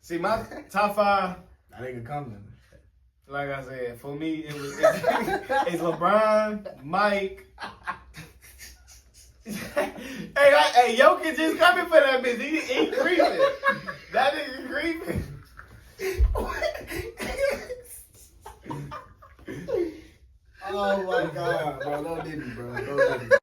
See, my top 5. That nigga coming. Like I said, for me, it's LeBron, Mike. hey, Jokic just coming for that bitch. He creeping. That nigga creeping. Oh my God, bro. No Diddy, bro. No Diddy.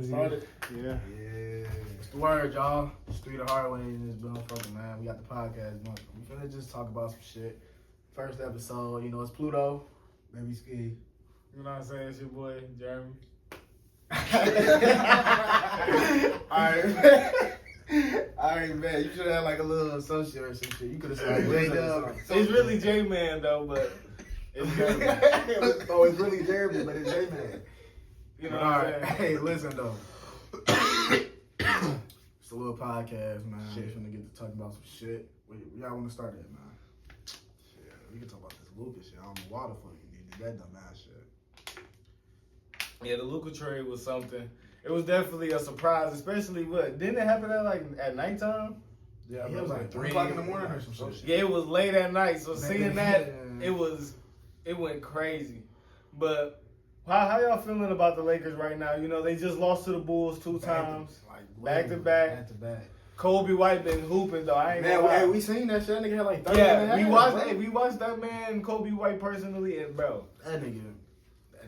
Started? Yeah. It's the word, y'all. Street of Hardway and it's been fucking, man. We got the podcast month. We finna just talk about some shit. First episode, you know, it's Pluto. babyskii. You know what I'm saying? It's your boy, Jeremy. Alright, man. You should have like a little associate or some shit. You could have said like J-Dub. It's really J-Man, though, but it's Jeremy. Oh, it's really Jeremy, but it's J-Man. You know what I'm saying? Hey, listen, though. It's a little podcast, man. We're finna get to talk about some shit. Where y'all want to start at, man? Shit, we can talk about this LUKA shit. I don't know why the fuck you did that dumbass shit. Yeah, the LUKA trade was something. It was definitely a surprise, especially didn't it happen at nighttime? Yeah, it was like 3 o'clock in the morning or some shit. Yeah, it was late at night. So seeing that, it went crazy. But how y'all feeling about the Lakers right now? You know, they just lost to the Bulls 2 times, back to back. Kobe White been hooping though. I ain't gonna lie. Hey, we seen that shit. That nigga had like 30 we watched that man Kobe White personally, and bro, that nigga.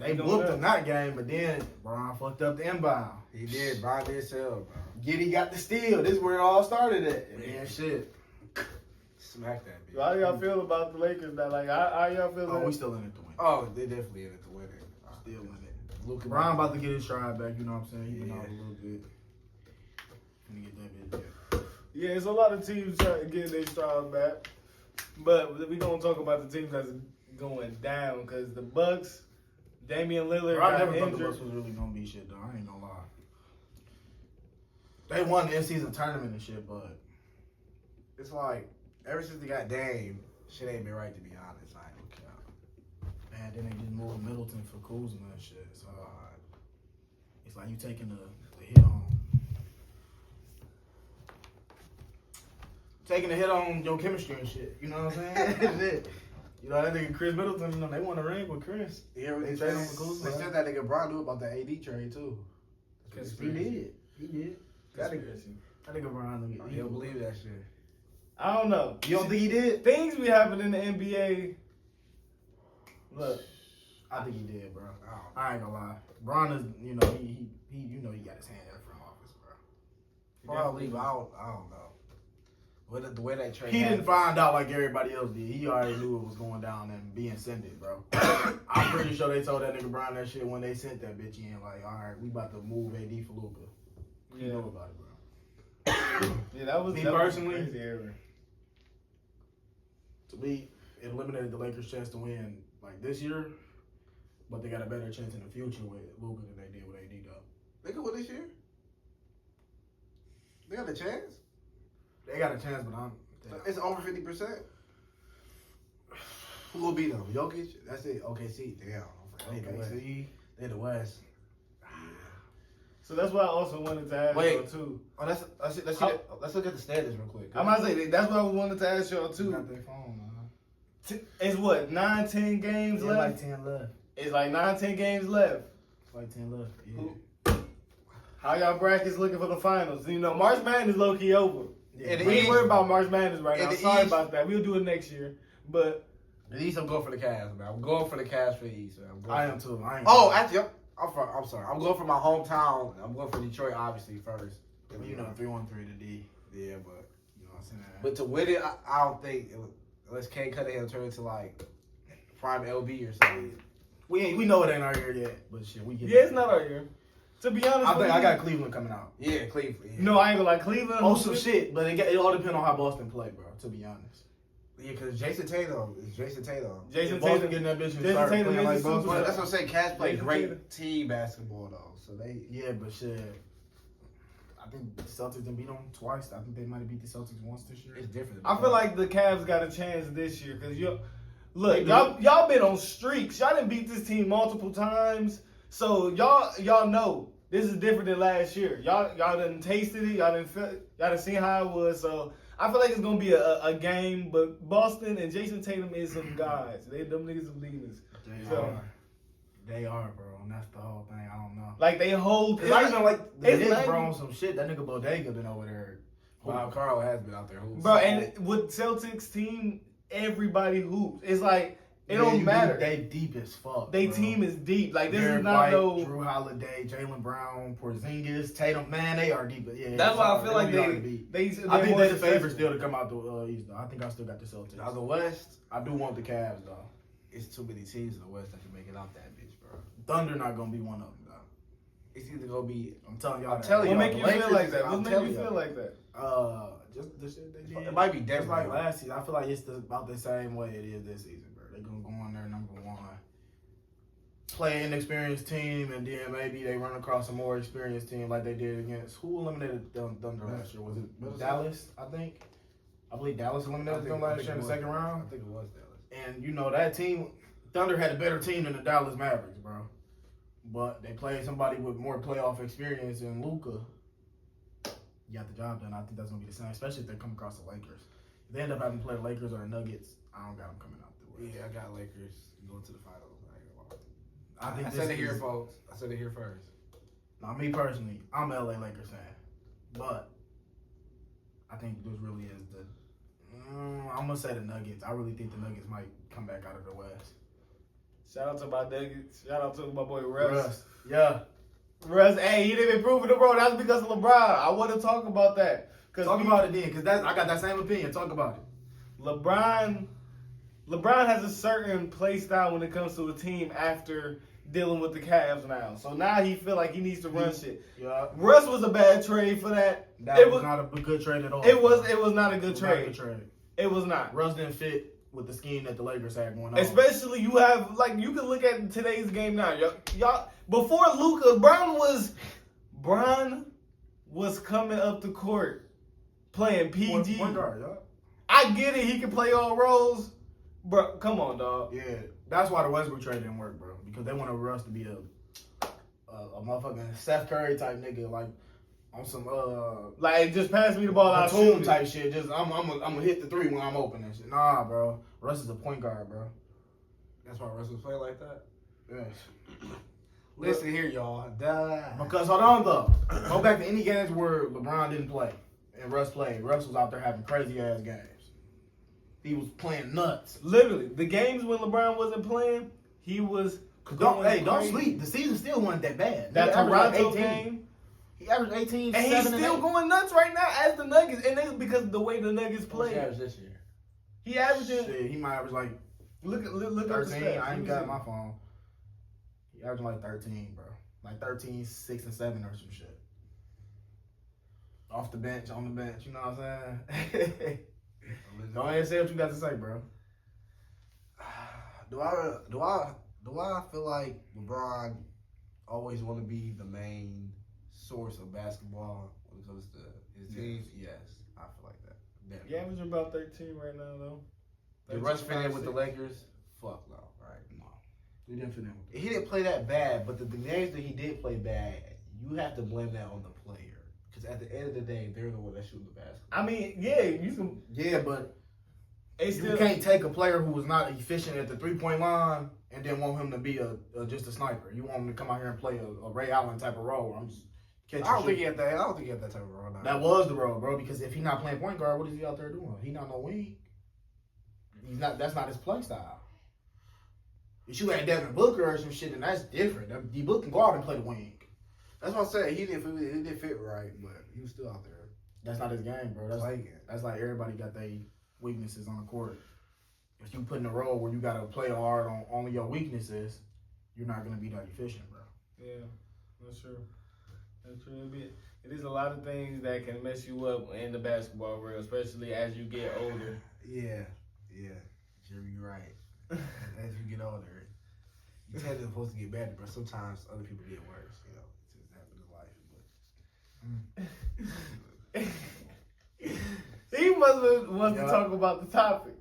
They whooped him that game, but then Bron fucked up the inbound. He did. Bron did sell, bro. Giddy got the steal. This is where it all started at. And then shit. Smack that bitch. So how y'all feel about the Lakers? That how y'all feel? Oh, we still in it to win. Oh, they definitely in it to win it. Still in it. LUKA Bron about to get his stride back. You know what I'm saying? He been out a little bit. Gonna get that bitch back. Yeah, it's a lot of teams trying to get their stride back, but we gonna talk about the teams that's going down because the Bucks. Damian Lillard I got never injured. thought the Bucks was really gonna be shit though. I ain't gonna lie. They won the in-season tournament and shit, but It's like, ever since they got Dame, shit ain't been right to be honest. I ain't gonna count. man, then they just moved Middleton for Kuzma and shit. So it's like you taking the hit on your chemistry and shit. You know what I'm saying? You know, that nigga Chris Middleton, you know, they won a ring with Chris. Yeah, They they traded him for Kuzma. said that nigga Bron knew about the AD trade too. He did. That nigga Brian, He don't believe that shit. I don't know. You don't think he did? Things be happening in the NBA. Look, I think he did, bro. I ain't gonna lie. Bron is, you know, he you know, he got his hand in the front office, bro. Probably, I don't know. The way that trade He didn't happened. find out like everybody else did. He already knew it was going down and being sent it, bro. I'm pretty sure they told that nigga Brian that shit when they sent that bitch in. Like, all right, we about to move AD for LUKA. You know about it, bro. yeah, that was Me that personally, was crazy era. To me, it eliminated the Lakers' chance to win like this year, but they got a better chance in the future with LUKA than they did with AD though. They could win this year? They got a chance? They got a chance, but It's over 50%. Who will be though? Jokic? That's it. OKC. Damn. OKC, they the West. So that's why I also wanted to ask y'all too. Oh, let's look at the standings real quick. I might say that's why I wanted to ask y'all too. Got their phone, It's what 9-10 games yeah, left. like 10 left. It's like 9-10 games left. It's like 10 left. Yeah. How y'all brackets looking for the finals? You know, March Madness low key over. Yeah, We ain't worried about March Madness right now. the Sorry East- about that. We'll do it next year. But The East, I'm going for the Cavs, man. I'm going for the Cavs for the East, man. I am too. I ain't Oh, actually, I'm sorry. I'm going for my hometown. I'm going for Detroit, obviously, first. You know, 3-1-3 to D. Yeah, but You know what I'm saying? but to win it, I don't think unless Kane Cunningham turn into like prime LB or something. We know it ain't our year yet, but shit, we get yeah, it's not our year. To be honest, I got Cleveland coming out. Yeah, Cleveland. Yeah. No, I ain't gonna like Cleveland. Oh, some shit, but it all depends on how Boston play, bro. To be honest. Yeah, because Jason Tatum is Jason Tatum. Jason If Boston Tatum getting that bitch and Jason start Tatum playing is like a Boston. superstar. That's what I'm saying. Cavs play Jason great Tatum. team basketball though, so they. Yeah, but shit. I think the Celtics done beat them twice. I think they might have beat the Celtics once this year. It's different. I feel like the Cavs got a chance this year because y'all been on streaks. Y'all done beat this team multiple times, so y'all know this is different than last year. Y'all done tasted it. Y'all done seen how it was. So I feel like it's gonna be a game. But Boston and Jason Tatum is some guys. Them niggas some leaders. They are, bro, and that's the whole thing. I don't know. Like they hold. It's not even like the Knicks, like, bro, on some shit. That nigga Bodega been over there. Wow, Carl has been out there hooping. Bro, and with Celtics team, everybody hoops. It's like it don't matter. They deep as fuck. They bro. team is deep. Like this Derek is not White, no Drew Holiday, Jaylen Brown, Porzingis, Tatum. Man, they are deep. Yeah, that's why I feel like I think they're the favorite still to come out the East. Though. I think I still got the Celtics. Now the West, I do want the Cavs though. it's too many teams in the West that can make it out that bitch, bro. Thunder not gonna be one of them though. It's either gonna be. I'm telling y'all. I'm telling What y'all. make you Lakers, feel like that? What I'm make you telling feel y'all. like that? Just the shit they did. It might be Just different. like last season. I feel like it's about the same way it is this season, bro. They're gonna go on there number one, play an inexperienced team, and then maybe they run across a more experienced team like they did against who eliminated Thunder last year? Was it Dallas? I believe Dallas eliminated them last year in the second round. I think it was Dallas. And you know that team, Thunder had a better team than the Dallas Mavericks, bro. But they played somebody with more playoff experience than Luka. You got the job done. I think that's gonna be the same, especially if they come across the Lakers. If they end up having to play the Lakers or the Nuggets, I don't got them coming out the way. Yeah, I got Lakers going to the finals. I I said it here, folks. I said it here first. Now, me personally, I'm an LA Lakers fan, but I think this really is the. I'm gonna say the Nuggets. I really think the Nuggets might come back out of the West. Shout out to my Nuggets. Shout out to my boy Russ. Yeah. Russ, hey, he didn't prove it, bro. That's because of LeBron. I want to talk about that. Talk about it then, because I got that same opinion. Talk about it. LeBron has a certain play style when it comes to a team after dealing with the Cavs now. So now he feel like he needs to run shit. Yeah. Russ was a bad trade for that. That was not a good trade at all. It was not a good trade. It was not. Russ didn't fit with the scheme that the Lakers had going on. Especially you have you can look at today's game now. Y'all before Luka, Bron was coming up the court playing PG. Point guard, yeah. I get it, he can play all roles. Bro, come on, dog. Yeah, that's why the Westbrook trade didn't work, bro. Because they wanted Russ to be a motherfucking Steph Curry type nigga, like on some like just pass me the ball out Batum type shit. Just I'm gonna hit the three when I'm open and shit. Nah, bro. Russ is a point guard, bro. That's why Russ was playing like that. Yes. Listen here, y'all. Because hold on though, go back to any games where LeBron didn't play and Russ played. Russ was out there having crazy ass games. He was playing nuts. Literally, the games when LeBron wasn't playing, he was. Don't sleep. The season still wasn't that bad. That Toronto game. He averaged 18, and he's still going nuts right now as the Nuggets, and they because of the way the Nuggets play. He averaged this year. He averages. Shit, he might average like look 13. Up the stats. I ain't got my phone. He averaging like 13, bro. Like 13, 6, and 7 or some shit. Off the bench, on the bench. You know what I'm saying? Go ahead and say what you got to say, bro. Do I feel like LeBron always want to be the main source of basketball when it comes to his team? Yes, I feel like that. Definitely. He averaging about 13 right now, though. Did Russ fit in with the Lakers? Fuck no, right? No. He didn't fit in with them. He didn't play that bad, but the games that he did play bad, you have to blame that on the player. Because at the end of the day, they're the one that shooting the basketball. I mean, yeah, you can. Yeah, but you can't take a player who was not efficient at the 3-point line and then want him to be just a sniper. You want him to come out here and play a Ray Allen type of role. I'm just catching I don't think he had that type of role. That was the role, bro. Because if he's not playing point guard, what is he out there doing? He not no wing. He's not. That's not his play style. If you had Devin Booker or some shit, then that's different. D Book can go out and play the wing. That's what I'm saying. He didn't fit right, but he was still out there. That's not his game, bro. That's like everybody got their weaknesses on the court. If you put in a role where you got to play hard on only your weaknesses, you're not going to be that efficient, bro. Yeah, that's true. That's true. It is a lot of things that can mess you up in the basketball world, especially as you get older. Yeah. Jeremy, you're right. As you get older, you tend to supposed to get better, but sometimes other people get worse. You know, it just happens in life. He must want to talk about the topic.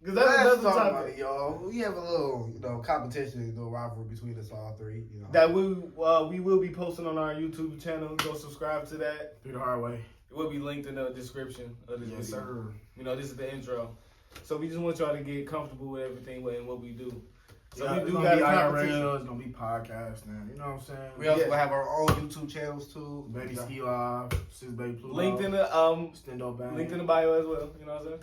Because that's Let's another talk topic. about it, y'all. We have a little, competition, a little rivalry between us all three. That we will be posting on our YouTube channel. Go subscribe to that. Through the hard way. It will be linked in the description of this Yes, video. sir. This is the intro. So we just want y'all to get comfortable with everything and what we do. So Yeah, we it's do gonna got be a competition. IRL, it's gonna be podcasting. You know what I'm saying? We also have our own YouTube channels too. Babyskii Live, Sis Baby Pluto. Linked in the Stendo Bang. linked in the bio as well. You know what I'm saying?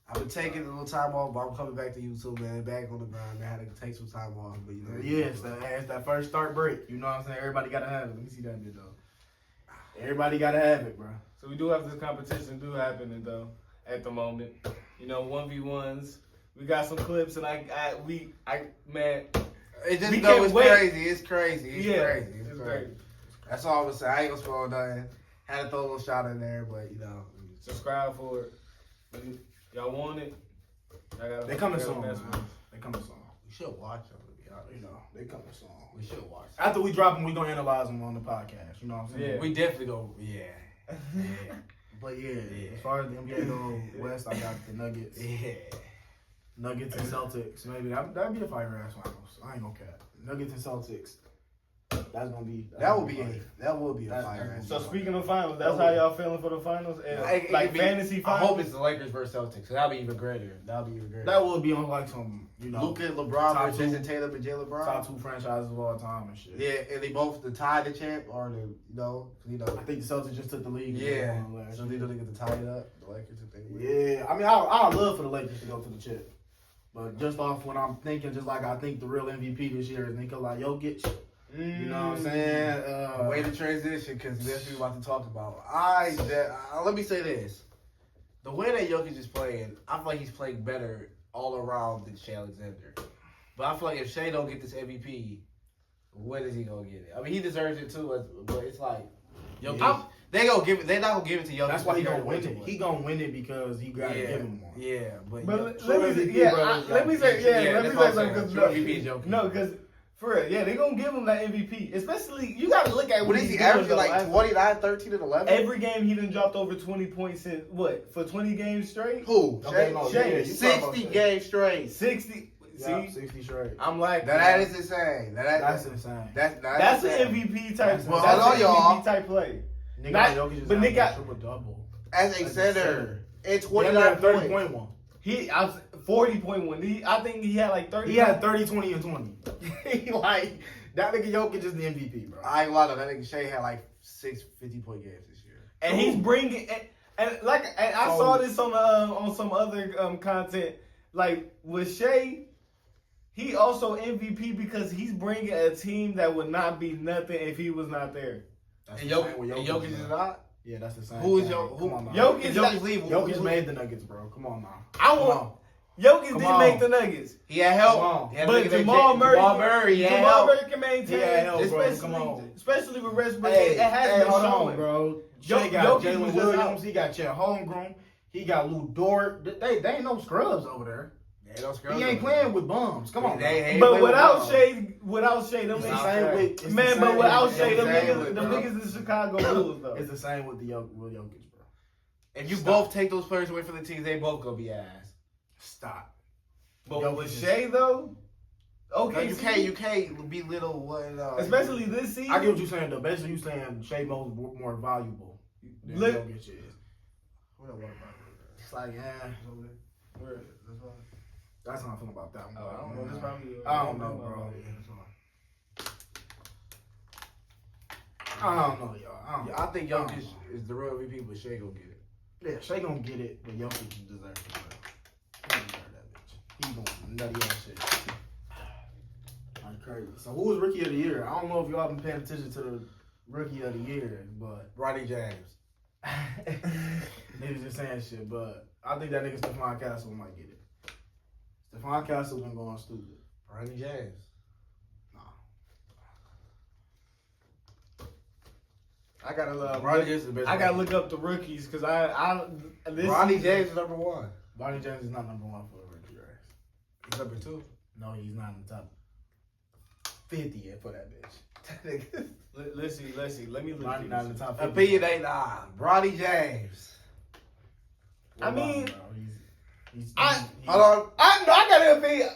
I've been taking a little time off, but I'm coming back to YouTube, man. Back on the grind, man. I had to take some time off, but Yeah, it's that first start break. You know what I'm saying? Everybody gotta have it. Let me see that bit though. Everybody gotta have it, bro. So we do have this competition happening though at the moment. 1v1s. We got some clips and man. It just We know can't it's wait. crazy. It's crazy. It's Yeah, crazy. it's crazy. That's all I'm gonna say. I ain't gonna spoil nothing. Had to throw a little shot in there, but Subscribe for it. Y'all want it? They coming soon, man. They coming soon. we should watch them. To be honest, They coming soon. we should watch. After we drop them, we gonna analyze them on the podcast. You know what I'm saying? Yeah. We definitely go. Yeah. But yeah, as far as the NBA go West, I got the Nuggets. Yeah. Nuggets and Celtics. Maybe that'd be a fire ass finals. I ain't gonna cap. Nuggets and Celtics. That would be a fire. So speaking of finals, that's how y'all feeling for the finals? And, fantasy I finals? hope it's the Lakers versus Celtics. So that'll be even greater. That would be on like some, Luka, LeBron top versus two- Jason Tatum and Jay LeBron. top 2 franchises of all time and shit. Yeah, and they both the tie the champ or I think the Celtics just took the league. Yeah. Last So year. they don't get to tie it up. The Lakers if they win. Yeah, I mean, I love for the Lakers to go to the chip. But just off when I'm thinking, just like I think the real MVP this year is Nikola Jokic. You know what I'm saying? Way to transition because that's what we're about to talk about. Let me say this: the way that Jokic is playing, I feel like he's playing better all around than Shea Alexander. But I feel like if Shea don't get this MVP, when is he gonna get it? I mean, he deserves it too, but it's like Jokic. They're not gonna give it to Jokic. That's why he gonna gonna win it. He gonna win it because he gotta give him one. Yeah, but let me say something. No, because for real, yeah, they gonna give him that MVP. Especially, you gotta look at what is he averaging, like 29, 13, and 11? Every game he done dropped over 20 points in, for 20 games straight? Who? Shea. 60 games straight. 60. Yeah, See? 60 straight. I'm like, That is insane. That's insane. That's an MVP type. Well, That's hold on, an y'all. MVP type play. But Nick got triple double as a center. And 29 30.1. points. I was 40.1. I think he had like 30. He had 30, 20, and 20. Like that nigga Jokic is the MVP, bro. I ain't gonna lie though, that nigga Shea had like 6 50-point games this year. And he's bringing and I saw this on some other content. Like with Shea, he also MVP because he's bringing a team that would not be nothing if he was not there. And Jokic is not. Yeah, that's the same. Who is Jokic? Come on now. Jokic leaving. Jokic made the Nuggets, bro. Come on now. Jokic didn't make the Nuggets. He had help. But Jamal Murray can maintain. Especially with Westbrook. It has been showing, bro. Shea got Jalen Williams. He got Chet Holmgren. He got Lou Dort. They ain't no scrubs over there. He ain't playing with bums. Come on. But without Shea, them niggas. But without Shea, them niggas in Chicago Bulls though. It's the same with Jokic, bro. If you both take those players away from the teams, they both gonna be ass. Stop. But with Shea though, okay, no, you can't belittle what. Especially this season. I get what you're saying though. Basically, you saying Shea more valuable than Jokic is. It's like, that's how I feel about that one. I don't know. This probably. I don't know, bro. I don't know, y'all. I think Jokic is the real MVP, but Shea gonna get it. Yeah, Shea gonna get it, but Jokic deserves it, bro. He deserve that bitch. He gonna nutty ass shit. That's crazy. So who was Rookie of the Year? I don't know if y'all been paying attention to the Rookie of the Year, but Ronnie James. niggas just saying shit, but I think that nigga Stephon Castle might get it. Stephon Castle been going stupid. Ronnie James. I gotta Ronnie James is the best. I gotta look up the rookies because Ronnie James is number 1. Ronnie James is not number 1 for the rookie race. He's number 2. No, he's not in the top 50 yet for that bitch. Let's see. Let me look Bronny at not in the this. top 50. Opinion ain't nah. Bronny James. I mean, Hold on. I got an opinion.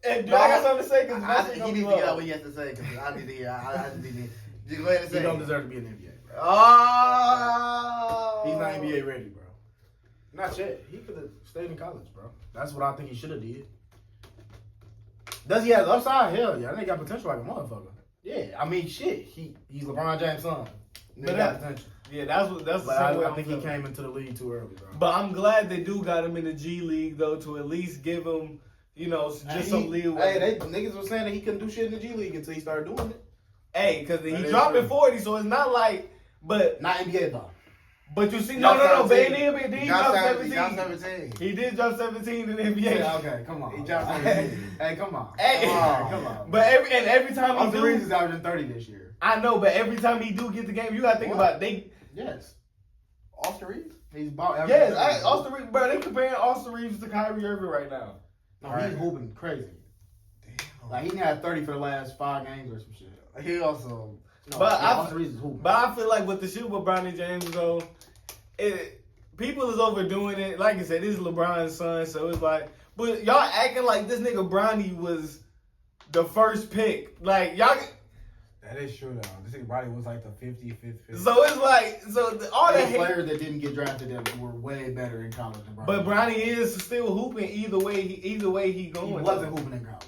And do I got something to say? Because He needs to get out what he has to say. Because I need to hear. I just need to. Just go ahead and say. He don't deserve to be in the NBA, bro. Oh. He's not NBA ready, bro. Not yet. He could have stayed in college, bro. That's what I think he should have did. Does he have upside? Hell yeah. That nigga got potential like a motherfucker. Yeah, I mean, shit. He's LeBron James' son. Nigga got potential. Yeah, that's the But same way I I'm think he feeling. came into the league too early, bro. But I'm glad they do got him in the G League though, to at least give him, just some leeway. Hey, niggas was saying that he couldn't do shit in the G League until he started doing it. Hey, because he That is dropped true. at 40, so it's not like, but Not NBA though. you see, He no, dropped but 17. he dropped 17. He dropped 17. He did drop 17 in the NBA. Yeah, okay, come on. He dropped 17. Hey, come on. Hey. Come on. But every time he Austin do, Reeves is averaging 30 this year. I know, but every time he do get the game, you gotta think about it. Yes. Austin Reeves? He's about Yes, Austin Reeves, bro. They comparing Austin Reeves to Kyrie Irving right now. No, he's hooping crazy. Damn. Like he had 30 for the last 5 games or some shit. He also. No, But yeah, Austin Reeves is hooping. But I feel like with the shit with Bronny James though, people is overdoing it. Like I said, this is LeBron's son, so it's like, but y'all acting like this nigga Bronny was the first pick. Like y'all. That is true though. This nigga Bronny was like the 55th pick. So it's like, all There's that. players that didn't get drafted that were way better in college than Bronny. But Bronny is still hooping either way he he going. wasn't hooping in college.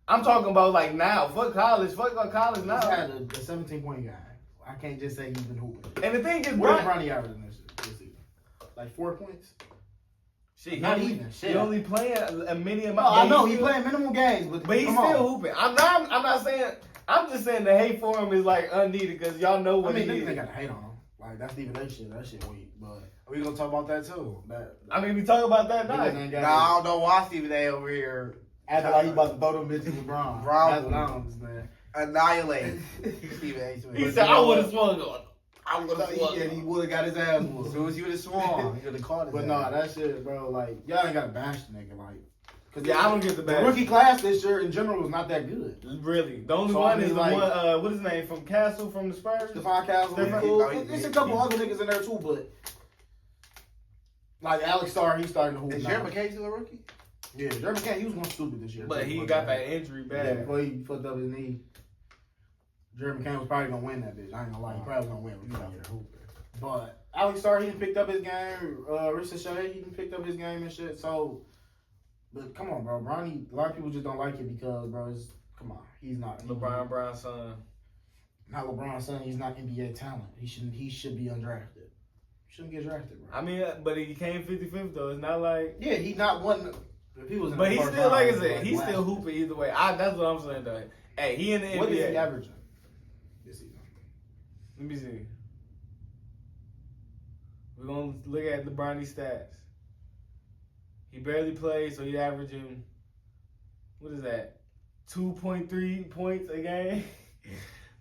I'm talking about like now. Fuck college. Fuck college now. He's had a 17-point guy. I can't just say he's been hooping. And the thing is, Where's Bronny, Bronny averaging this season? Like 4 points? shit, Not he, even. he Shit. only playing a mini No, amount. I know He he's still- playing minimum games, But he's come still on. hooping. I'm not saying. I'm just saying the hate for him is like unneeded because y'all know I what mean, he niggas ain't is. got to hate on him. Like that's Stephen A shit. That shit weak. But We gonna talk about that too. I mean, we talk about that niggas night. ain't Nah, got I don't know why Stephen A over here acting like he about to throw them bitches with Bron. Bron. That's what I don't understand. annihilate Stephen A. Smith. He said, "I would have swung on. I would have swung." Yeah, he would have got his ass As whooped. soon as you would have sworn, you would have caught it. But no, that shit, bro. Like y'all ain't got to bash the nigga. Like, cause Yeah, I don't get the the bash. rookie class this year in general was not that good. Really, the only So, one I mean, is the like- one. What is his name from Castle from the Spurs? Stephon Castle, Stephon- cool. no, he- There's a couple other niggas in there too, but like Alex Starr, he's starting to hoop Is now. Jeremy McKay still a rookie? Yeah, Jeremy McKay, he was going stupid this year. But too, he got that injury Yeah, bad. before he fucked up his knee. Jeremy McKay was probably gonna win that bitch. I ain't gonna lie, he probably was gonna win. He's out there hooping. But Alex Starr, he done picked up his game. Risa Shea, he done picked up his game and shit. So, but come on, bro. Bronny, a lot of people just don't like it because, bro, come on, he's not LeBron Brown's son. Not LeBron's son. He's not NBA talent. He should be undrafted. Shouldn't get drafted, bro. I mean, but he came 55th though. It's not like. Yeah, he not one. If he was in But the he's first still, round, like I said, he's last still year. hooping either way. That's what I'm saying though. Hey, he in the What NBA. is he averaging this season? Let me see. We're gonna look at the Bronny stats. He barely plays, so he averaging, what is that? 2.3 points a game.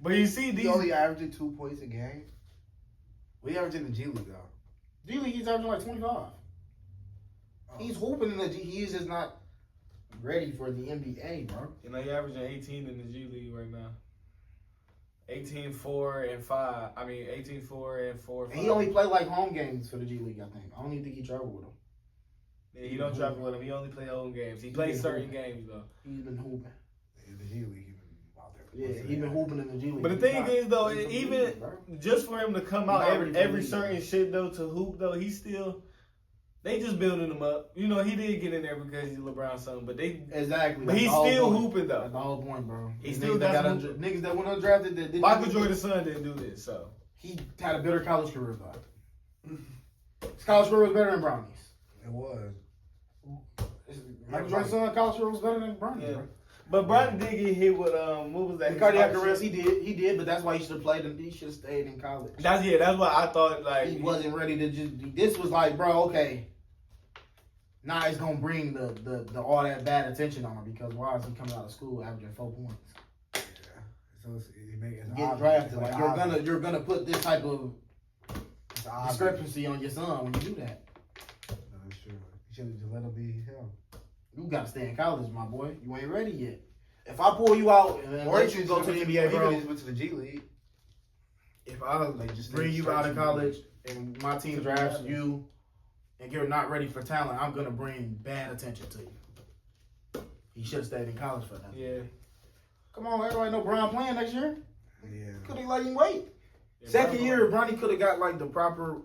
But you see He these. only averaging 2 points a game. We average in the G League though. G League, he's averaging like 25. He's hooping in the G. He's just not ready for the NBA, bro. You know, he averaging 18 in the G League right now. 18, 4, and 5. I mean, 18, 4, and 4, 5. And he only played like home games for the G League, I think. I don't even think he traveled with him. Yeah, he don't travel with him. He only play home games. He plays certain games though. He's been hooping. In the G League, he been out there. Yeah, he's been hooping in the G League. But the He's thing not- is though, he's from even the league, bro. just for him to come He's out not ready for the every league, certain bro. shit though to hoop though, he's still. They just building him up. You know, he did get in there because he's LeBron's son, but they. Exactly. But That's he's the whole still point. hooping though. That's the whole point, bro. He Niggas still that got got some- niggas that went undrafted that didn't. Michael Jordan's son didn't do this, so. He had a better college career though. His college career was better than Bronny's. It was. Michael Jordan's son college career was better than Bronny's, Yeah. bro. But Bronny did get hit with what was that? The cardiac arrest, he did, but that's why he should have played and he should have stayed in college. That's why I thought like He wasn't ready to just. This was like, bro, okay. Now it's gonna bring the all that bad attention on him because why is he coming out of school averaging 4 points? Yeah. So it's Get obvious. drafted. It's Like obvious. you're gonna put this type of It's obvious. discrepancy on your son when you do that. No, that's true. You should have just let him be him. You gotta stay in college, my boy. You ain't ready yet. If I pull you out and Or let you go to the NBA, bro. He went to the G League. If I just bring you out of college and my team drafts you and you're not ready for talent, I'm gonna bring bad attention to you. He should have stayed in college for that. Yeah. Come on, everybody know Brown playing next year. Yeah. Could he let him wait? Yeah, Second Brown year, Bronny could have got like the proper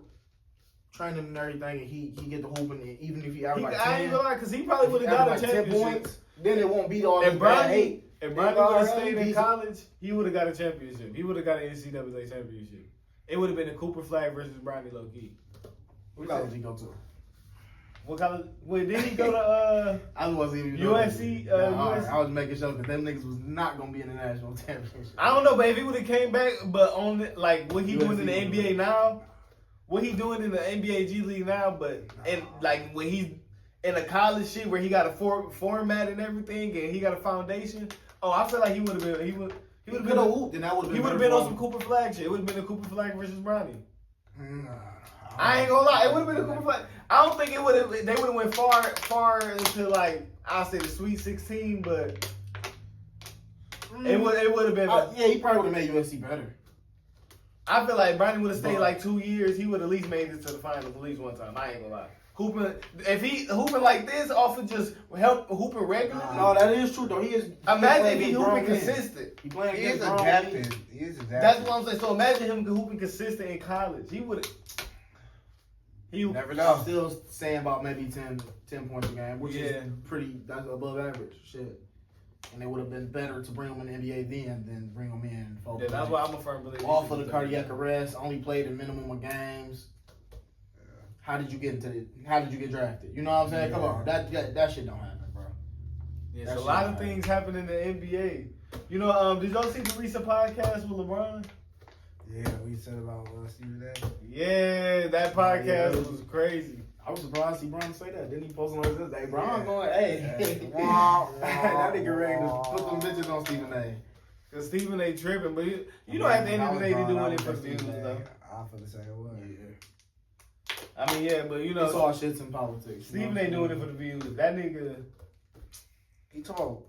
training and everything, and he get the hooping. And even if he averaged like 10, I ain't gonna lie, because he probably would have got a like 10 championship. points, then it won't be all If this bad Bronny, hate. if Bronny would have Right, stayed in he's- college, he would have got a championship. He would have got an NCAA championship. It would have been a Cooper Flag versus Bronny low key. What college he go to? What college? Wait, didn't he go to I wasn't even USC? USC? I was making sure that them niggas was not gonna be in the national championship. I don't know, but if he would have came back, but on the, like what he doing in the USC NBA now, what he doing in the NBA G League now, but and like when he's in a college shit where he got a format and everything, and he got a foundation. Oh, I feel like he would have been. He would have been. Hooped, and that would have He been. would have been on some Cooper Flag shit. It would have been a Cooper Flag versus Bronny. I ain't gonna lie, it would have been a Cooper Flag. I don't think it would have. They would have went far into like I'll say the Sweet 16, but it would have been. Yeah, he probably would have made USC better. I feel like Bronny would have stayed like 2 years. He would at least made it to the finals at least one time. I ain't gonna lie. Hooping, if he hooping like this, off of just help hooping regular. No, that is true though. He is. Imagine if he hooping consistent. He playing He is against a grown captain. men. He is a captain. That's what I'm saying. So imagine him hooping consistent in college. He would. He Never I'm know. still saying about maybe 10 points a game, which is Yeah. pretty. That's above average shit. And it would have been better to bring him in the NBA then than bring him in. Yeah, that's why I'm a firm believer. Off of the cardiac arrest, only played a minimum of games. How did you get How did you get drafted? You know what I'm saying? Come on, that shit don't happen, bro. Yeah, That so a shit lot don't of happen. things happen in the NBA. You know, did y'all see the recent podcast with LeBron? Yeah, we said about Stephen A. Yeah, that podcast Yeah. was crazy. I was surprised to see Bron say that. Didn't he post on his Insta? Hey, Bron going, hey. Wow. That nigga ready to put them bitches on Stephen A. Cause Stephen A. tripping, but you know, at the end of the day, they doing it for the views though. I feel the same way. I mean, yeah, but you It's know, all shits in politics. Stephen A. doing it for the views. That nigga, He told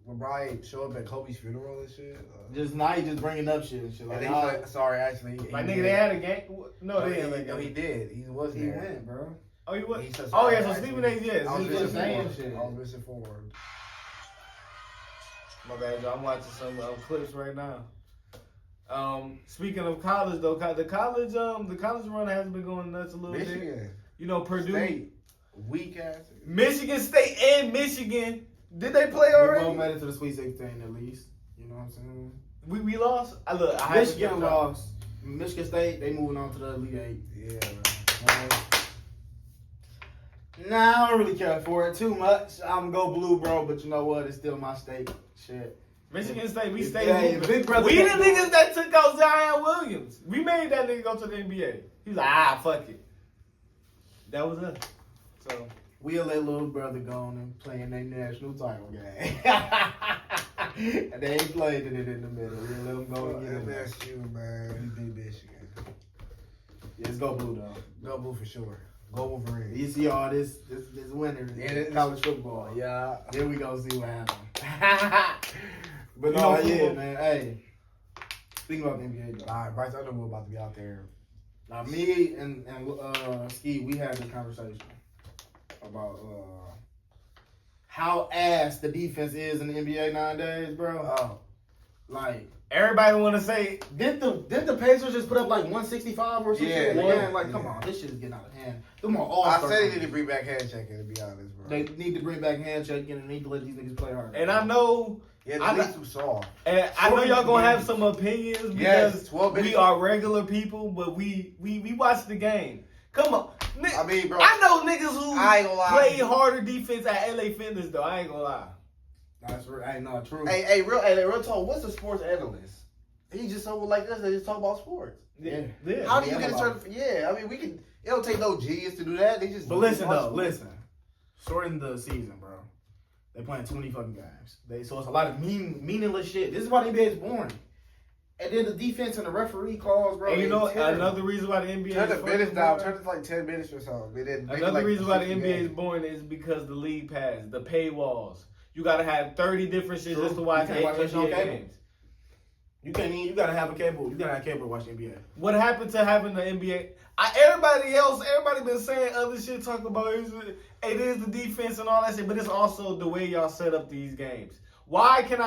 when Brian showed up at Kobe's funeral and shit. Just now he just bringing up shit and shit. And Like, then he's like, sorry, actually. like nigga, they had a game. No, they didn't. No, he did. He was he there. went, bro. Oh, he was. He said, Oh sorry, yeah, so actually. Stephen A. Yes, I was he was misinformed. saying shit. I was misinformed. My bad, y'all. I'm watching some clips right now. Speaking of college though, the college run has been going nuts a little bit. Michigan. You know, Purdue, State. Weak ass. Michigan State, and Michigan. Did they play We both already? made it to the Sweet 16 at least. You know what I'm saying? We lost. I haven't Michigan kept up. lost. Michigan State, they moving on to the Elite Eight. Yeah, man. Nah, I don't really care for it too much. I'm go blue, bro, but you know what? It's still my state. Shit. Michigan State, we Yeah, stayed. yeah, Big Brother We the can't do niggas that took out Zion Williams. We made that nigga go to the NBA. He was like, fuck it. That was us. So We'll let little brother go on and play in their national title game. And they ain't played it in the middle. We'll let them go and get it. MSU, man. We beat Michigan. Yeah, let's go blue, though. Go blue for sure. Go Wolverine. You see all this winter in college football. Yeah. Then we gonna see what happens. But no, yeah, man. Hey, speaking about the NBA, though. All right, Bryce Underwood about to be out there. Now, me and Ski, we had this conversation about how ass the defense is in the NBA nowadays, bro. Oh. Like, everybody want to say, did the Pacers just put up like 165 or something? Yeah, Again, like, yeah. come on, this shit is getting out of hand. Them are all I said he need to bring back hand checking, to be honest, bro. They need to bring back hand checking and need to let these niggas play hard. and I know, Yeah, I the least too soft. and I know y'all gonna have some opinions Yes, because 12 minutes. we are regular people, but we watch the game. Come on, I mean, bro. I know niggas who I ain't gonna lie. play harder defense at LA Fitness though. I ain't gonna lie. That's right. Ain't not true. Hey, real talk. What's a sports analyst? He just someone like us that just talk about sports. Yeah. Yeah. How do you Yeah, get a about certain? Yeah, I mean, we can. It don't take no genius to do that. They just. But listen watch though, sports. listen. Shorten the season, bro. They playing too many fucking games. So it's a lot of meaningless shit. This is why the NBA is boring. And then the defense and the referee calls, bro. And you they know terrible. another reason why the NBA Turn is the minutes fucking down. boring? Turn it to like 10 minutes or something. And then make it Another like reason why the 60 NBA is games. boring is because the league pass, the paywalls. You gotta have 30 different shit just to watch You can't watch that shit on NBA cable. games. You can't even. You gotta have a cable. You gotta have cable to watch NBA. What happened to having the NBA? Everybody been saying other shit, talking about it is the defense and all that shit, but it's also the way y'all set up these games. Why can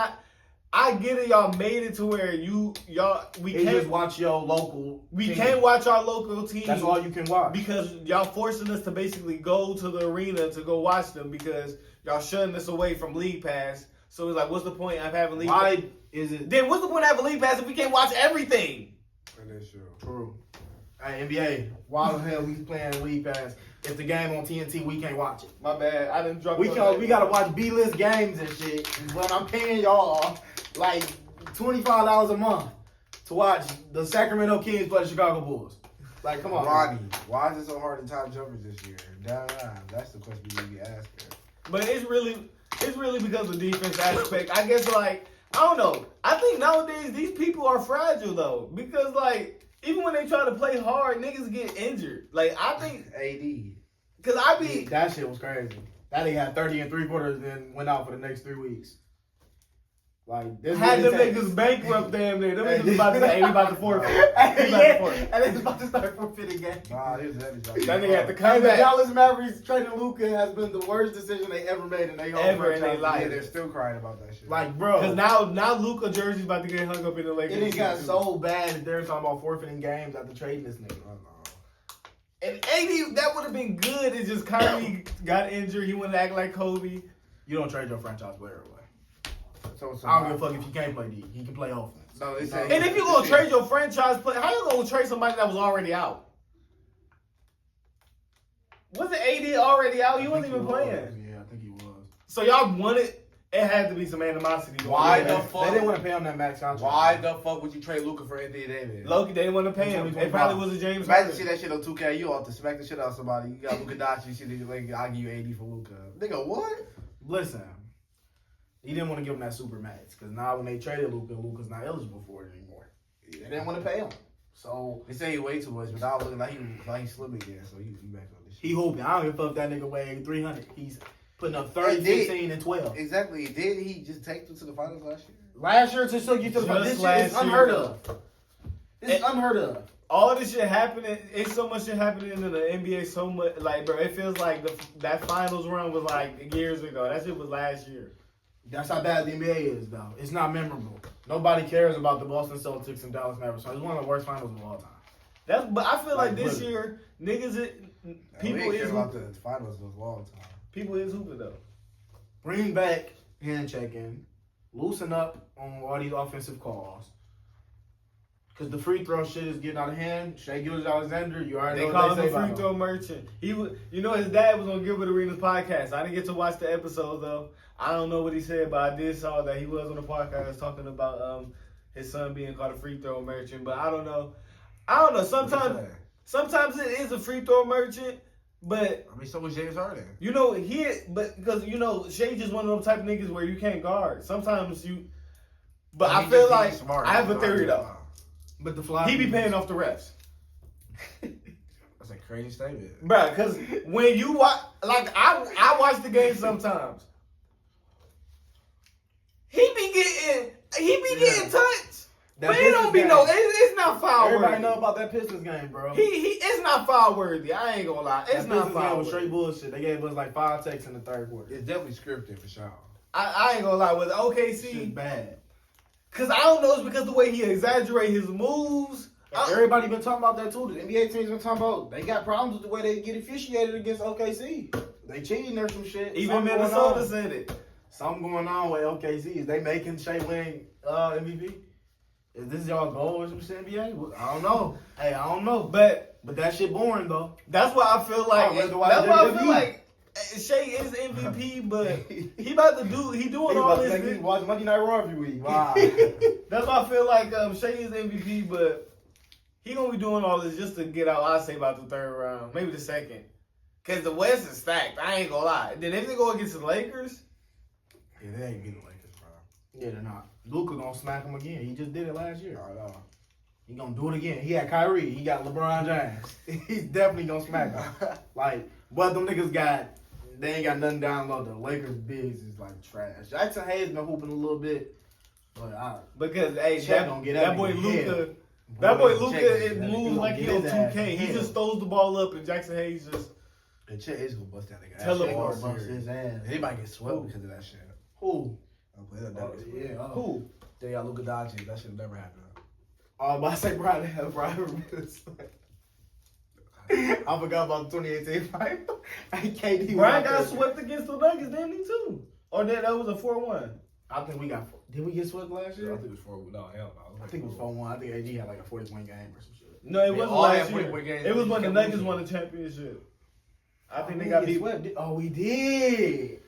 I get it, y'all made it to where we Can't can't just watch your local. we team. can't watch our local team. That's all you can watch. Because y'all forcing us to basically go to the arena to go watch them because y'all shutting us away from League Pass. So it's like, what's the point of having League Pass? Why is it? Then what's the point of having League Pass if we can't watch everything? That is true. True. Hey, NBA, why the hell we playing League Pass? If the game on TNT, we can't watch it. My bad. I didn't drop. We gotta watch B-list games and shit. But I'm paying y'all like $25 a month to watch the Sacramento Kings play the Chicago Bulls. Like, come on, Ronnie, why is it so hard to top jumpers this year? That's the question we get asked. But it's really because of the defense aspect. I guess, like, I don't know. I think nowadays these people are fragile though, because like even when they try to play hard, niggas get injured. Like I think AD. because I be that shit was crazy. That nigga had 30 and 3/4, then went out for the next 3 weeks. Like this had them really niggas bankrupt damn near. Them niggas about to say, hey, we about to forfeit. and it's about to start forfeiting game. Nah, he was heavy. That nigga had to And come the back. Dallas Mavericks trading LUKA has been the worst decision they ever made in their whole Ever in franchise. their life. Yeah, they're still crying about that shit. Like, bro, Because now LUKA jersey's about to get hung up in the Lakers. it got so bad that they're talking about forfeiting games after trading this nigga. And AD, that would have been good. It's just Kyrie got injured. He wanted to act like Kobe. You don't trade your franchise player away. So I don't give a fuck if you can't play D. He can play offense. No, they say. And if you're going to trade your franchise player, how you going to trade somebody that was already out? Wasn't AD already out? He wasn't even playing. Yeah, I think he was. So y'all wanted, it had to be some animosity going Why on. the They fuck? didn't want to pay him that max contract. Why the fuck would you trade Luka for Anthony Davis? Loki, they didn't want to pay him. It probably was a James Imagine Harden. see that shit on 2K. You ought to smack the shit out of somebody. You got Luka Doncic. You see the like, I'll give you 80 for Luka. Nigga, what? Listen, he didn't want to give him that super max because now when they traded Luka's not eligible for it anymore. They didn't want to pay him. So They say he way too much, but now looking like he slim again. So he back on this shit. he hoping. I don't give a fuck if that nigga weighed 300. He's putting up 30, He did. 15, and 12. Exactly. Did he just take them to the finals last year? Last year to took you to the Just this shit last is year, unheard though. of. It's unheard of. All this shit happening, it's so much shit happening in the NBA so much. Like, bro, it feels like that finals run was like years ago. That shit was last year. That's how bad the NBA is, though. It's not memorable. Nobody cares about the Boston Celtics and Dallas Mavericks. So it's one of the worst finals of all time. But I feel like this literally. year, niggas, people we ain't is care about hooping. the finals was a long time. People is hooping though. Bring back hand checking. Loosen up on all these offensive calls. Because the free throw shit is getting out of hand. Shai Gilgeous-Alexander, you already They know call what him they a say about free throw him. merchant. His dad was on Gilbert Arenas podcast. I didn't get to watch the episode though. I don't know what he said, but I did saw that he was on the podcast talking about his son being called a free throw merchant. But I don't know. Sometimes it is a free throw merchant, but I mean, so was James Harden. because Shea just one of them type of niggas where you can't guard. Sometimes you. But He I feel just- like he's smart. I have a theory though. But the fly. He be paying off the refs. That's a crazy statement. Bruh, because when you watch, like, I watch the game sometimes. He be getting touched. That But it don't be Pistons game. it's not foul Everybody worthy. know about that Pistons game, bro. It's not foul worthy. I ain't gonna lie. It's That not Pistons foul game was worthy. straight bullshit. They gave us like 5 takes in the third quarter. It's definitely scripted for sure. I ain't gonna lie with Shit OKC. bad. Cause I don't know it's because the way he exaggerate his moves. Everybody been talking about that too. The NBA teams been talking about they got problems with the way they get officiated against OKC. They cheating or some shit. Even Something going Minnesota on. said it. Something going on with OKC. Is they making Shea win MVP? Is this y'all goal or some shit, NBA? Well, I don't know. Hey, I don't know. But That shit boring though. that's why I feel like I'd rather watch that's why I WWE. feel like Shea is MVP, but he about to do he doing They all about to this. make me watch Monday Night Raw every week. Wow. That's why I feel like Shea is MVP, but he gonna be doing all this just to get out. I say about the third round, maybe the second, cause the West is stacked. I ain't gonna lie. Then if they go against the Lakers, Yeah, they ain't getting Lakers, bro. Yeah, they're not. Luka gonna smack him again. He just did it last year. I know. He gonna do it again. He had Kyrie. He got LeBron James. He's definitely gonna smack him. Like, but them niggas got they ain't got nothing down low. The Lakers bigs is like trash. Jackson Hayes been hooping a little bit, but because hey, Chet don't get that boy Luka. That boy Luka, it moves like he on 2K. He just throws the ball up, and Jackson Hayes just. And Chet is gonna bust that nigga. Teleport bust his ass. He might get swept because of that shit. Who? Who? They got Luka Doncic. That should never happen. Oh, but I say Brian Mills. I forgot about the 2018 fight. KD. Brian got swept against the Nuggets, didn't he too? Or that was a 4-1. I think we got. Did we get swept last year? I think it was 4. No, hell no. I think it was 4-1. I think AG had like a 40-point game or some shit. No, it wasn't last year. It was when the Nuggets losing. won the championship. I think they got beat. Swept. Oh, we did.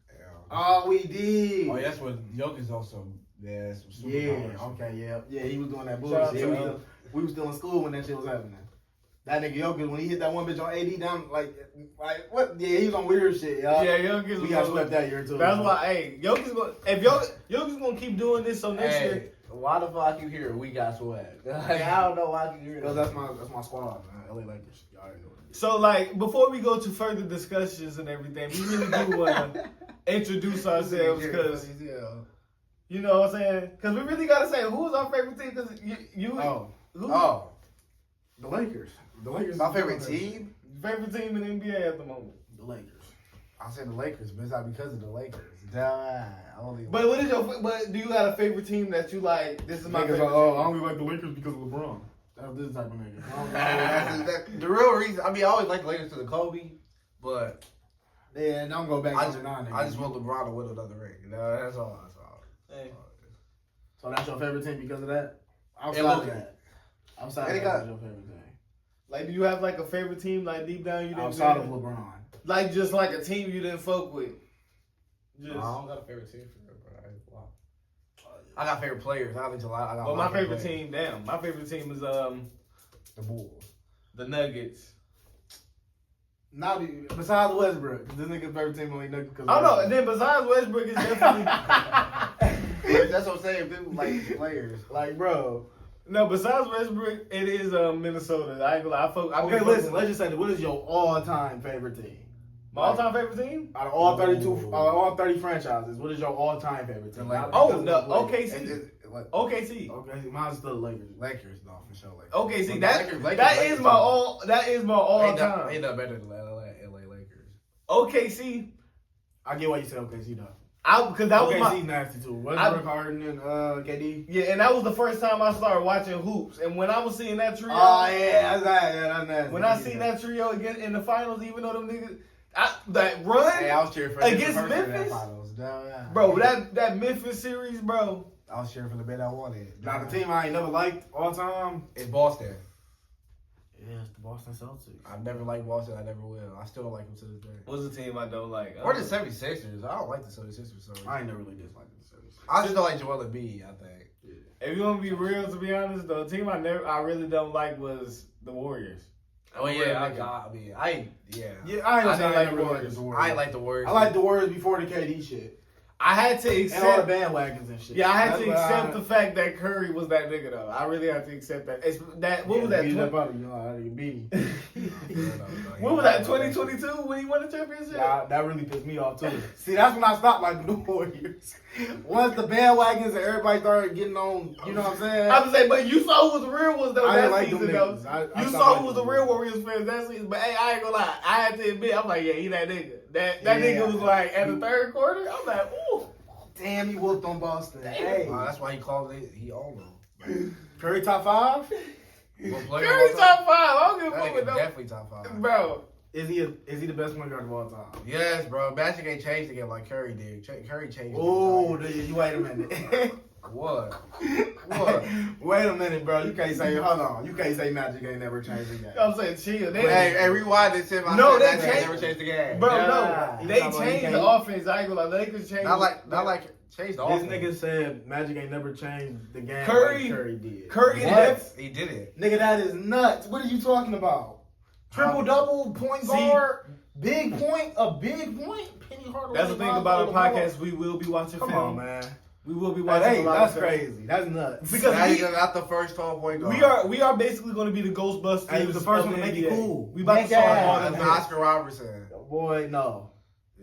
Yeah. Oh, we did. Oh, yeah, that's when Jokic also. Yeah, Yeah, he was doing that Shout out bullshit. to We was still in school when that shit was happening. That nigga Jokic, when he hit that one bitch on AD down, like what? Yeah, he was on weird shit, y'all. Yeah, Jokic. We got swept that year too. That's why, hey, Jokic's gonna. If Jokic's gonna keep doing this, so next year. Why the fuck you hear we got swept? Like, I don't know why you hear Because that's my squad, man. LA Lakers. Y'all already know what it is. So, like, before we go to further discussions and everything, we really do want to introduce ourselves because, you know what I'm saying? Because we really got to say, who's our favorite team? Because the Lakers. The Lakers. My favorite team? Favorite team in the NBA at the moment. The Lakers. I said the Lakers, but it's not because of the Lakers. But what is your? But do you got a favorite team that you like? This is my favorite. I only like the Lakers because of LeBron. That's this type of nigga. The real reason, I always like the Lakers because of Kobe, but yeah, don't go back. I just want LeBron to win another ring. You know, that's all. Hey. So that's your favorite team because of that? Outside Yeah, of that. Outside of that, what's your favorite team? Like, do you have like a favorite team? Like deep down, you didn't. Outside of LeBron. Like just like a team you didn't fuck with. Just. I don't got a favorite team for real, bro. I got favorite players. I think a lot. Well, my favorite team, my favorite team is the Bulls, the Nuggets. Not besides Westbrook, because this nigga's favorite team only Nuggets. Oh no, and then besides Westbrook is definitely. That's what I'm saying. People like players, like bro. No, besides Westbrook, it is Minnesota. I ain't gonna lie. Okay, listen. Let's just say, what is your all-time favorite team? My all-time favorite team? Out of all 32, all 30 franchises, what is your all-time favorite team? OKC. OKC. Okay, mine's still the Lakers. Lakers, no, for sure. Lakers. OKC. Lakers, That is my all-time. Ain't that better than LA Lakers. OKC. I get why you said OKC though. Because that was OKC nasty too. Westbrook, Harden, and KD. Yeah, and that was the first time I started watching hoops. And when I was seeing that trio, that's nasty. When I seen that trio again in the finals, even though them niggas that run I was cheering for against Memphis, bro. That Memphis series, bro. I was cheering for the bet I wanted. Now the team I ain't never liked all time is Boston. Yeah, it's the Boston Celtics. I never liked Boston. I never will. I still don't like them to this day. What's the team I don't like? Or the 76ers. I don't like the 76ers. So I ain't never really disliked the 76ers. I just don't like Joel Embiid, I think. Yeah. If you want to be real, to be honest, the team I really don't like was the Warriors. Oh yeah, I ain't like the Warriors. I ain't like the Warriors. I like the Warriors before the KD shit. I had to accept and all the bandwagons and shit. Yeah, I had to accept the fact that Curry was that nigga though. I really had to accept that. What was that? What was that? 2022 when he won the championship? That really pissed me off too. See, that's when I stopped liking the Warriors. Once the bandwagons and everybody started getting on, you know what I'm saying? I was saying, but you saw who the real was though that season though. You saw who was the real Warriors fans that season. But hey, I ain't gonna lie. I had to admit, I'm like, yeah, he that nigga. That nigga was like at the third quarter. I'm like, ooh. Damn, he whooped on Boston. Hey. That's why he called it. He owned them. Curry top 5? Curry top 5. I don't give a fuck with them. Definitely top 5. Bro. Is he the best point guard of all time? Yes, bro. Magic ain't changed the game like Curry did. Curry changed. Oh, you wait a minute. What? Wait a minute, bro. You can't say, hold on. You can't say Magic ain't never changed the game. I'm saying chill. Hey, rewind this. No, they never changed the game. Bro, no. They changed the offense. I ain't gonna lie. Lakers changed. Not like changed the offense. This nigga said Magic ain't never changed the game Curry did. What? He did it. Nigga, that is nuts. What are you talking about? Triple-double, point guard, big point, a big point. Penny Hardaway. That's the thing about our podcast. We will be watching film. Come on, man. We will be watching. That's crazy. That's nuts. Because now you're not the first tall point guard. We are basically going to be the Ghostbusters. Hey, the first one to make it cool. We about to solve all the Oscar Robertson. Boy, no.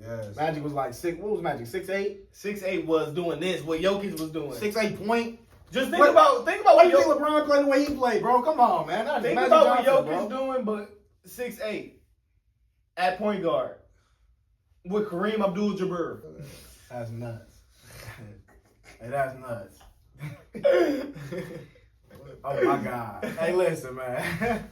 Yes. Magic was like six. What was Magic? 6'8"? 6'8" was doing this. What Jokic was doing. 6'8" point. Just think about Why what do you think LeBron played the way he played, bro? Come on, man. That is Think Magic about what Johnson, Jokic doing, but 6'8" at point guard with Kareem Abdul-Jabbar. That's nuts. Hey, that's nuts. Oh my God. Hey, listen, man.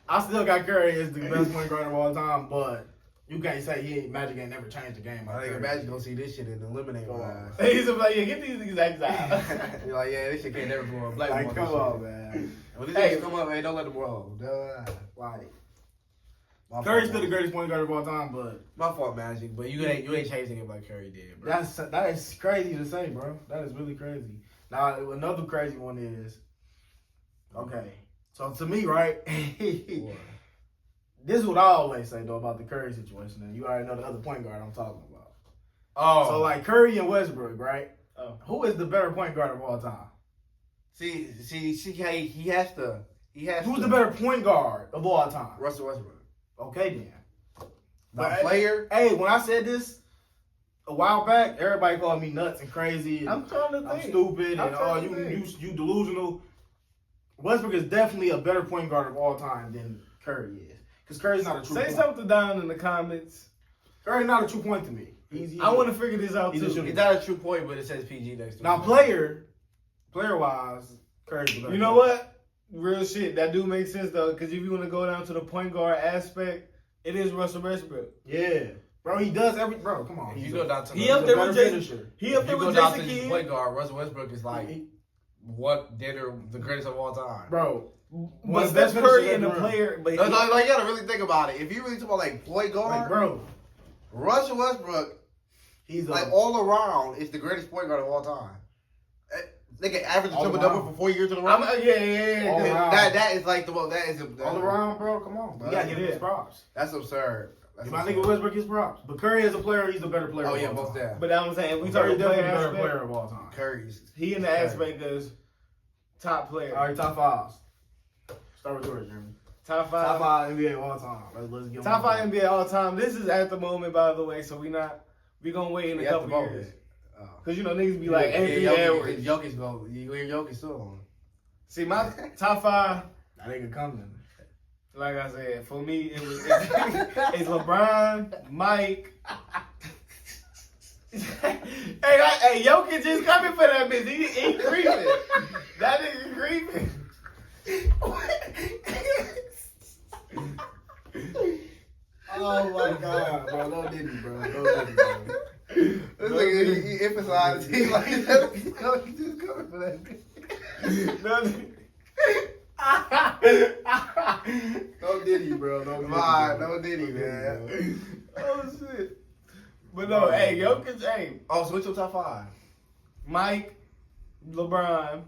I still got Curry as the best point guard of all time, but you can't say Magic ain't never changed the game. I think Magic gonna see this shit and eliminate my ass. He's like, yeah, get these niggas outside. You're like, yeah, this shit can't never go on black. Like, come on, man. When these Hey. niggas come up, man, don't let them roll. Like, My Curry's fault, still the greatest point guard of all time, but My fault, Magic, but you ain't changing it like Curry did, bro. that is crazy to say, bro. That is really crazy. Now, another crazy one is, okay, so to me, right, this is what I always say, though, about the Curry situation, and you already know the other point guard I'm talking about. Oh, So, like, Curry and Westbrook, right? Oh. Who is the better point guard of all time? see, how he has to. Who's the better point guard of all time? Russell Westbrook. Okay, then. My player. Hey, when I said this a while back, everybody called me nuts and crazy. And I'm trying to think. I'm stupid I'm and trying to you delusional. Westbrook is definitely a better point guard of all time than Curry is. Because Curry's not a true Say point. something down in the comments. Curry's not a true point to me. I want to figure this out he's a too. shooter. It's not a true point, but it says PG next to it. Now, player-wise, Curry's the better You know player. what? Real shit. That do make sense though, because if you want to go down to the point guard aspect, it is Russell Westbrook. Yeah. Bro, he does bro, come on. If you He's go down to He the, up a there better with Jason. finisher. He up if there you go with down Jason to the Kidd. point guard, Russell Westbrook is like what did the greatest of all time. Bro. But Steph Curry and the player, but Like, you gotta really think about it. If you really talk about like point guard, Like, bro, Russell Westbrook, he's like all around, is the greatest point guard of all time. They can average a All triple around. double for 4 years in a row. yeah. All around. That is like the most. all around, bro. Come on. You gotta give him his props. That's absurd. If my nigga Westbrook his props. But Curry as a player, he's the better player. Oh of yeah, all most time. definitely. But I'm saying we Curry's talking definitely player the better aspect. player of all time. Curry's. He in the aspect is top player. All right, top fives. Start with yours, Jeremy. Top five. Top five NBA of all time. Let's get Top five NBA all time. This is at the moment, by the way, so we gonna wait in a We at the couple moment. years. Oh. Cause you know niggas be like Anthony Edwards. Jokic go. You hear Jokic still on. See my top five. That nigga coming. Like I said, for me it's LeBron, Mike. hey, Jokic is coming for that bitch. He creeping. That nigga creeping. Oh my god, bro. No Diddy, bro. No Diddy, bro. This nigga, he emphasized. He like he's just coming for that bitch. No Diddy, bro. No Diddy. Nah, bro. no Diddy, man. Oh shit. But no, hey, Jokic, hey, Oh, so what's your top five? Mike, LeBron,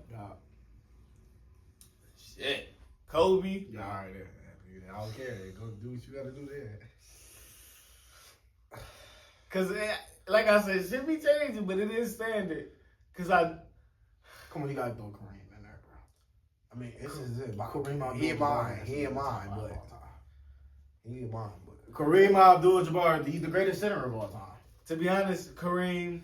shit, Kobe. Yeah, all right, I don't care. Go do what you gotta do there. Cause like I said, shit be changing, but it is standard. Cause Come on, you gotta throw Kareem in there, bro. I mean, this is it. Kareem He ain't mine. Abdul-Jabbar. He ain't mine, but he ain't mine. But Kareem Abdul-Jabbar, he's the greatest center of all time. to be honest, Kareem,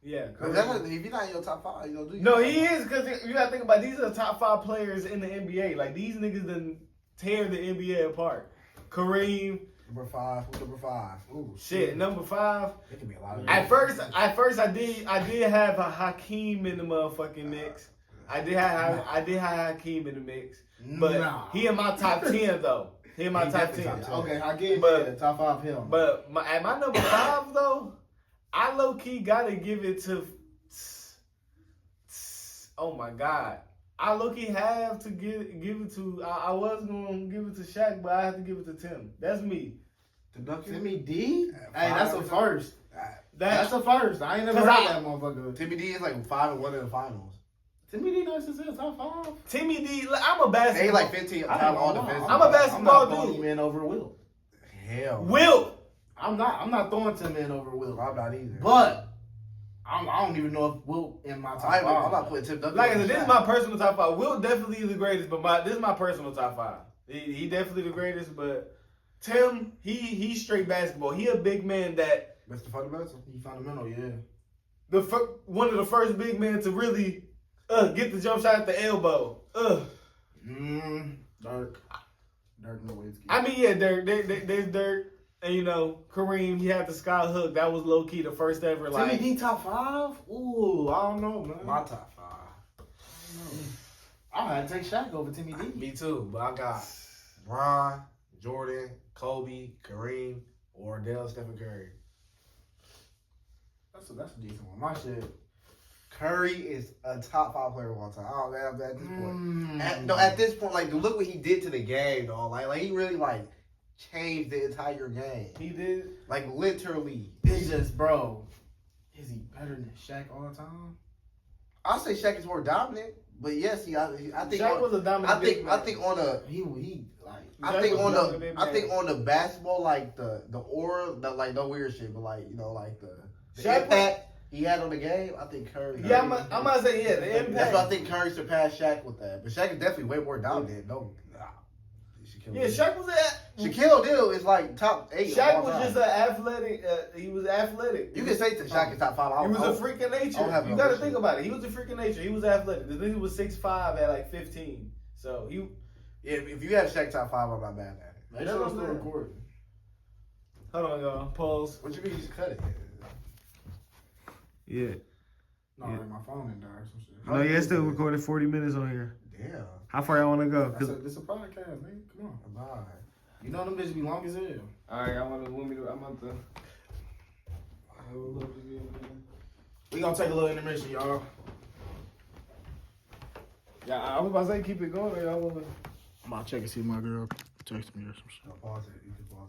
yeah. if you're not in your top five, you don't do. No, he is, because you gotta think about it, these are the top 5 players in the NBA. Like these niggas done tear the NBA apart. Kareem, Number 5. Who's number 5? Ooh, shit, number 5. It can be a lot of. At first I did have a Hakeem in the motherfucking mix. I did have Hakeem in the mix, but Nah. he in my top 10 though. He in my He top definitely 10. top 10. Okay, Hakeem, But- yeah, top 5 him. But at my number 5 though, I low key gotta give it to. Oh my god. I low key have to give it to. I was gonna give it to Shaq, but I have to give it to Tim. That's me. The Duncan. Timmy D? Yeah, Hey, that's a five. first. That's a first. I ain't never 'Cause heard I- that motherfucker. Timmy D is like 5-1 in the finals. Timmy D nice as hell, top 5. Timmy D. I'm a basketball. They like 15 top all defense. I'm a basketball I'm not throwing dude. him in over Wilt. Hell. Wilt. I'm not throwing Tim in over Wilt. I'm not either. But I don't even know if Wilt in my top 5. I'm not putting Tim Duncan. Like I on said, the this is shot. my personal top 5. Wilt definitely is the greatest, but this is my personal top 5. He definitely the greatest, but Tim, he straight basketball. He a big man that That's the fundamental. He fundamental, yeah. One of the first big men to really get the jump shot at the elbow. Dirk Nowitzki. I mean, yeah, there's Dirk. And, you know, Kareem, he had the sky hook. That was low-key the first ever, like... Timmy D top 5? Ooh, I don't know, man. My top 5. I had to take Shaq over Timmy D. Me too, but I got Bron, Jordan, Kobe, Kareem, or Dale, Stephen Curry. That's a decent one. My shit. Curry is a top 5 player of all time. Oh man, at this point. At this point, like, look what he did to the game, though. Like he really changed the entire game. He did. Like literally. It's just, bro. Is he better than Shaq all the time? I'll say Shaq is more dominant, but yes, I think Shaq was a dominant. I think on a I think on the basketball, like the aura, like no weird shit, but like, you know, like the impact he had on the game. I think Curry. Yeah, I'm gonna say the impact. That's why I think Curry surpassed Shaq with that. But Shaq is definitely way more dominant. Yeah, Shaq was Shaquille O'Neal is like top 8. Shaq was just an athletic. He was athletic. You can say that Shaq is top 5. He was a freak of nature. You got to think about it. He was a freak of nature. He was athletic. The nigga was 6'5" at like 15. So he. Yeah, if you have Shaq top 5, I'm not mad at it. Make sure it's still recording. Hold on, y'all. Pause. What you mean? Just cut it. Yeah. No, Yeah. my phone didn't die or some shit. No, yeah, it's still recording 40 minutes on here. Damn. How far y'all want to go? It's a podcast, man. Come on. Bye. You know them bitches be long as hell. All right, I'm about to. We gonna take a little intermission, y'all. Yeah, I was about to say keep it going. Or y'all want to. I'm about to check and see if my girl text me or some shit. Pause it. You can pause it.